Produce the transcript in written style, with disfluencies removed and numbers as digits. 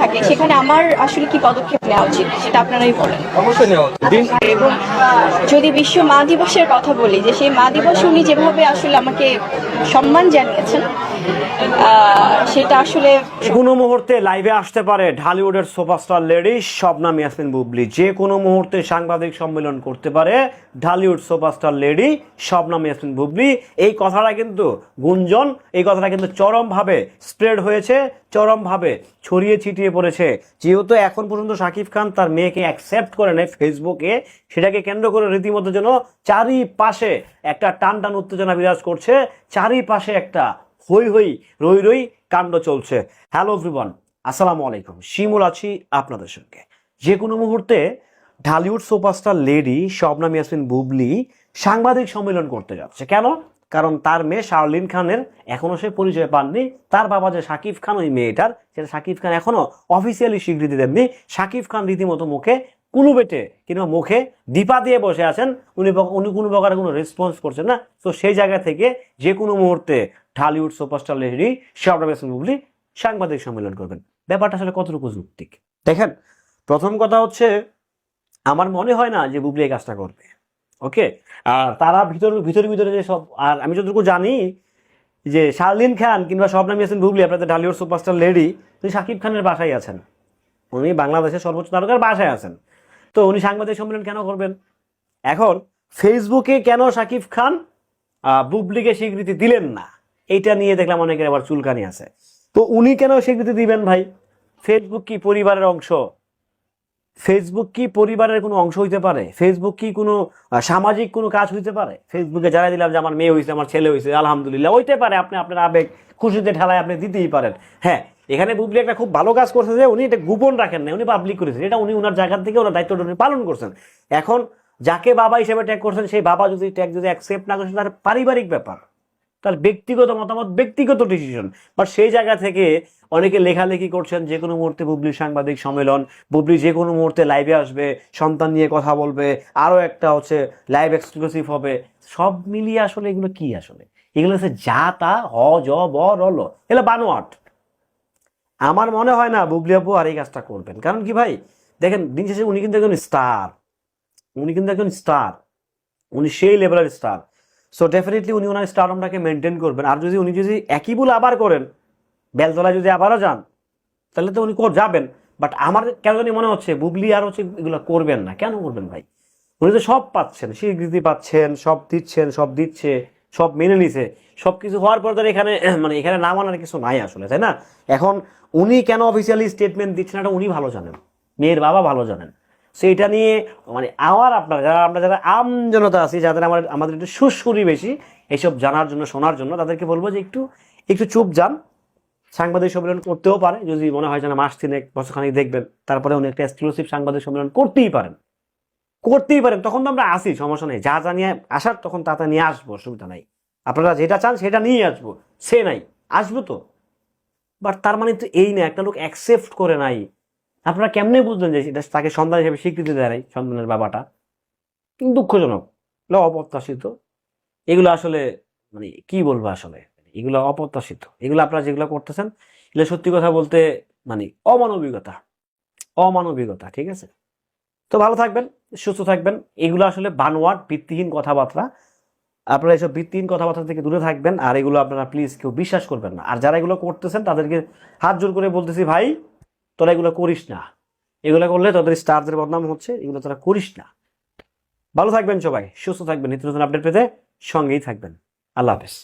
থাকে সেখানে আমার আসলে কি পদক্ষেপ নেওয়া উচিত সেটা আপনারাই বলেন। অবশ্যই নেওয়া উচিত। এবং যদি বিশ্ব মা দিবসের কথা বলি, যে সেই মা দিবস উনি যেভাবে আসলে আমাকে সম্মান জানিয়েছেন, সেটা আসলে কোনো মুহূর্তে লাইভে আসতে পারে ঢালিউডের সুপারস্টার লেডি শবনম ইয়াসমিন বুবলি। যে কোনো মুহূর্তে সাংবাদিক সম্মেলন করতে পারে ঢালিউড সুপারস্টার লেডি শবনম ইয়াসমিন বুবলি। এই কথাটা কিন্তু গুঞ্জন, এই কথাটা কিন্তু চরমভাবে স্প্রেড হয়েছে, চরমভাবে ছড়িয়ে ছিটিয়ে পড়েছে। যেহেতু এখন পর্যন্ত শাকিব খান তার মেয়েকে অ্যাকসেপ্ট করে নেয় ফেসবুকে, সেটাকে কেন্দ্র করে রীতিমতো যেন চারিপাশে একটা টান টান উত্তেজনা বিরাজ করছে, চারিপাশে একটা হই হই রই রই কাণ্ড চলছে। হ্যালো এভরিওয়ান, আসসালামু আলাইকুম। শিমুল আছি আপনাদের সঙ্গে। যে কোনো মুহূর্তে ঢালিউড সুপারস্টার লেডি শবনম ইয়াসমিন বুবলি সাংবাদিক সম্মেলন করতে যাচ্ছে। কেন? কারণ তার মেয়ে শার্লিন খানের এখনো সে পরিচয় পাননি। তার বাবা যে শাকিব খান, ওই মেয়েটার, সেটা শাকিব খান এখনো অফিসিয়ালি স্বীকৃতি দেননি। শাকিব খান রীতিমতো মুখে কুলু বেটে কিংবা মুখে দীপা দিয়ে বসে আছেন, উনি কোনো প্রকারের কোনো রেসপন্স করছেন না। তো সেই জায়গা থেকে যে কোনো মুহূর্তে ঢালিউড সুপারস্টার লেডি শবনম ইয়াসমিন বুবলি সাংবাদিক সম্মেলন করবেন। ব্যাপারটা আসলে কতটুকু যৌক্তিক দেখেন। প্রথম কথা হচ্ছে, আমার মনে হয় না যে বুবলি এই কাজটা করবে। ওকে, আর তারা ভিতরে যে সব, আর আমি যতটুকু জানি যে শার্লিন খান কিংবা শবনম ইয়াসমিন বুবলি, আপনাদের ঢালিউড সুপারস্টার লেডি, তিনি শাকিব খানের বাসায় আছেন, উনি বাংলাদেশের সর্বোচ্চ তারকার বাসায় আছেন। তো উনি সাংবাদিক সম্মেলন কেন করবেন? এখন ফেসবুকে কেন শাকিব খান বুবলিকে স্বীকৃতি দিলেন না, এইটা নিয়ে দেখলাম অনেকের আবার চুলকানি আছে। তো উনি কেন স্বীকৃতি দিবেন ভাই? ফেসবুক কি পরিবারের অংশ? ফেসবুক কি পরিবারের কোনো অংশ হইতে পারে? ফেসবুক কি কোনো সামাজিক কোনো কাজ হইতে পারে? ফেসবুকে জানাই দিলাম যে আমার মেয়ে হয়েছে, আমার ছেলে হয়েছে, আলহামদুলিল্লাহ, হইতে পারে। আপনি আপনার আবেগ খুশিতে ঠেলায় আপনি দিতেই পারেন। হ্যাঁ, এখানে বুবলি একটা খুব ভালো কাজ করছে যে উনি এটা গোপন রাখেন না, উনি পাবলিক করেছেন। এটা উনি ওনার জায়গা থেকে ওনার দায়িত্বটা উনি পালন করছেন। এখন যাকে বাবা হিসেবে ট্যাগ করছেন, সেই বাবা যদি ট্যাগ যদি অ্যাকসেপ্ট না করছেন, তার পারিবারিক ব্যাপার, তার ব্যক্তিগত মতামত, ব্যক্তিগত ডিসিশন। বাট সেই জায়গা থেকে অনেকে লেখালেখি করছেন যে কোনো মুহূর্তে বুবলির সাংবাদিক সম্মেলন, বুবলি যে কোনো মুহূর্তে লাইভে আসবে, সন্তান নিয়ে কথা বলবে, আরও একটা হচ্ছে লাইভ এক্সক্লুসিভ হবে। সব মিলিয়ে আসলে এগুলো কি? আসলে এগুলো হচ্ছে যা তা হ জ ব রল, এগুলো বানোয়াট। আমার মনে হয় না বুবলি আপু আর এই কাজটা করবেন। কারণ কি ভাই, দেখেন দিন শেষে উনি কিন্তু একজন স্টার, উনি সেই লেভেলের স্টার। সো ডেফিনেটলি উনি ওনার স্টারডমটাকে মেনটেন করবেন। আর উনি যদি একই ভুল আবার করেন, বেলতলায় যদি আবারও যান, তাহলে তো উনি যাবেন। বাট আমার কেন জানি মনে হচ্ছে বুবলি আর হচ্ছে এগুলো করবেন না। কেন করবেন ভাই? উনি তো সব পাচ্ছেন, স্বীকৃতি পাচ্ছেন, সব দিচ্ছে, সব মেনে নিছে। সব কিছু হওয়ার পর ধর এখানে এখানে না মানার কিছু নাই আসলে, তাই না? এখন উনি কেন অফিসিয়ালি স্টেটমেন্ট দিচ্ছেন, এটা উনি ভালো জানেন, মেয়ের বাবা ভালো জানেন। সেইটা নিয়ে আমরা যারা আম জনতা আছি, যাদের আমাদের একটু সুশ্রী বেশি এইসব জানার জন্য, শোনার জন্য, তাদেরকে বলবো যে একটু চুপ যান। সাংবাদিক সম্মেলন করতেও পারে, যদি মনে হয় যেন মাস 3 বছরখানিক দেখবেন, তারপরে উনি একটা এক্সক্লুসিভ সাংবাদিক সম্মেলন করতেই পারেন। তখন তো আমরা আসি, সমস্যা নেই। যা নিয়ে আসার তখন তা নিয়ে আসবো, অসুবিধা নাই। আপনারা যেটা চান সেটা নিয়ে আসবো, সে নাই আসবো তো। বাট তার মানে তো এই না একটা লোক অ্যাকসেপ্ট করে নাই। আপনারা কেমনে বুঝলেন যে এটা তাকে সন্তান হিসেবে স্বীকৃতি দেয় নাই সন্তানের বাবাটা? দুঃখজনক, অপ্রত্যাশিত। এগুলো আসলে কি বলবো, আসলে এগুলো অপ্রত্যাশিত। এগুলো আপনারা যেগুলো করতেছেন, এগুলো সত্যি কথা বলতে অমানবিকতা। ঠিক আছে? তো ভালো থাকবেন, সুস্থ থাকবেন। এগুলো আসলে বানোয়াট, ভিত্তিহীন কথাবার্তা। আপনারা এইসব ভিত্তিহীন কথাবার্তা থেকে দূরে থাকবেন। আর এগুলো আপনারা প্লিজ কেউ বিশ্বাস করবেন না। আর যারা এগুলো করতেছেন তাদেরকে হাত জোর করে বলতেছি, ভাই তোরা এগুলো করিস না। এগুলো করলে তাদের স্টারদের বদনাম হচ্ছে, এগুলো তোরা করিস না। ভালো থাকবেন সবাই, সুস্থ থাকবেন। নিত্য নতুন আপডেট পেতে সঙ্গেই থাকবেন। আল্লাহ হাফেজ।